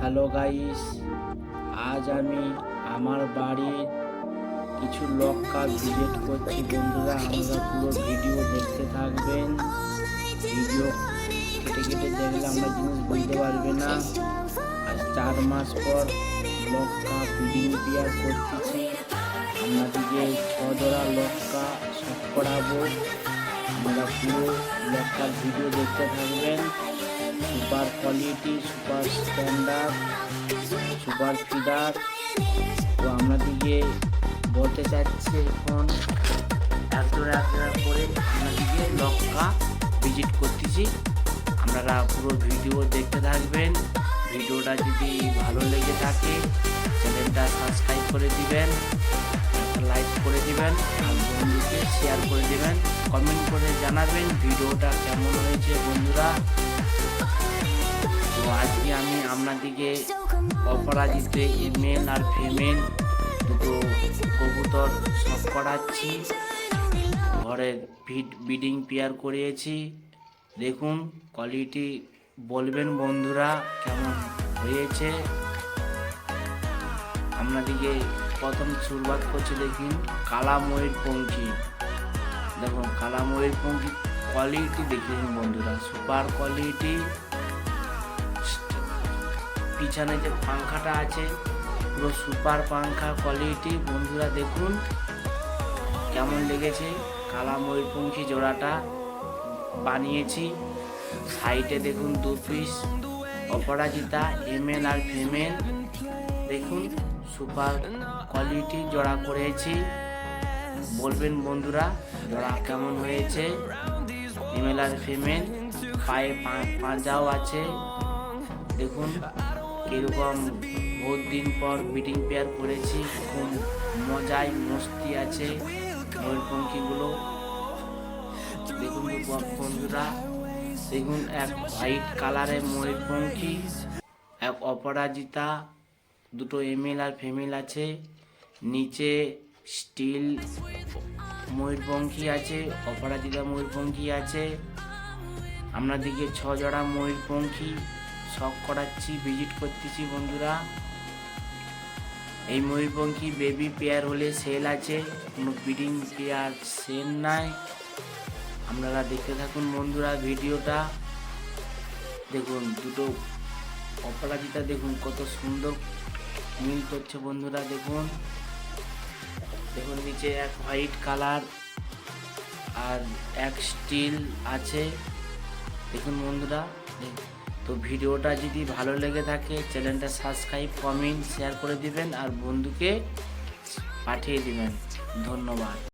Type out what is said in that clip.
Hello guys, আজ আমি আমার বাড়ির কিছু লঙ্কা ভিজিট করছি। বন্ধুরা, আমরা পুরো ভিডিও দেখতে থাকবেন। ভিডিও কেটে কেটে দেখলে আমরা জিনিস বুঝতে পারবে না। আজ 4 মাস পর লঙ্কা ব্রিডিং পেয়ার করতেছি। আপনাদেরকে 6 জোড়া লঙ্কা শখ করাবো। আমরা পুরো লঙ্কার ভিডিও দেখতে থাকবেন। Super quality, super standard, super feeder. তো আপনাদেরকে বলতে চাচ্ছি, এখন এক জোড়া করে আপনাদেরকে লঙ্কা ভিজিট করতেছি। আপনারা পুরো ভিডিও দেখতে থাকবেন। ভিডিওটা যদি ভালো লেগে থাকে চ্যানেলটা সাবস্ক্রাইব করে দিবেন, লাইক করে দিবেন, আর বন্ধুকে শেয়ার করে দিবেন, কমেন্ট করে জানাবেন ভিডিওটা কেমন হয়েছে। বন্ধুরা, তো আজকে আমি আপনাদেরকে অপরাজিতে মেল আর ফিমেল দুটো কবুতর শখ করাচ্ছি। ঘরের ব্রিডিং পেয়ার করিয়েছি। দেখুন কোয়ালিটি, বলবেন বন্ধুরা কেমন হয়েছে। আপনাদেরকে প্রথম শুরুয়াত করছি। দেখুন কালা ময়ূরপঙ্খী, দেখুন কালা ময়ূরপঙ্খী কোয়ালিটি দেখুন বন্ধুরা, সুপার কোয়ালিটি। পিছনে যে পাংখাটা আছে পুরো সুপার পাংখা কোয়ালিটি। বন্ধুরা দেখুন কেমন লেগেছে। কালা ময়ূরপঙ্খী জোড়াটা বানিয়েছি। সাইডে দেখুন 2 পিস অপরাজিতা মেল আর ফিমেল। দেখুন সুপার কোয়ালিটি জোড়া করেছি। বলবেন বন্ধুরা জোড়া কেমন হয়েছে। মেল আর ফিমেল, পায়ে পাঁজাও আছে। দেখুন কিরকম বহুত দিন পর ব্রিডিং পেয়ার করেছি। খুব মজায় মস্তি আছে ময়ূরপঙ্খীগুলো। দেখুন বন্ধুরা, দেখুন এক হোয়াইট কালারের ময়ূরপঙ্খী, এক অপরাজিতা, দুটো মেল আর ফিমেল আছে। নিচে স্টিল ময়ূরপঙ্খী আছে, অপরাজিতা ময়ূরপঙ্খী আছে। আপনাদেরকে 6 জোড়া ময়ূরপঙ্খী শখ করাচ্ছি, ভিজিট করতেছি। বন্ধুরা, এই ময়ূরপঙ্খী বেবি পেয়ার হলে সেল আছে, কোনো ব্রিডিং পেয়ার সেল নাই। আপনারা দেখতে থাকুন বন্ধুরা ভিডিওটা। দেখুন দুটো অপরাজিতা, দেখুন কত সুন্দর মিল করছে বন্ধুরা। দেখুন দেখুন নিচে এক হোয়াইট কালার আর এক স্টিল আছে। দেখুন বন্ধুরা, তো ভিডিওটা যদি ভালো লেগে থাকে চ্যানেলটা সাবস্ক্রাইব, কমেন্ট, শেয়ার করে দিবেন আর বন্ধুকে পাঠিয়ে দিবেন। ধন্যবাদ।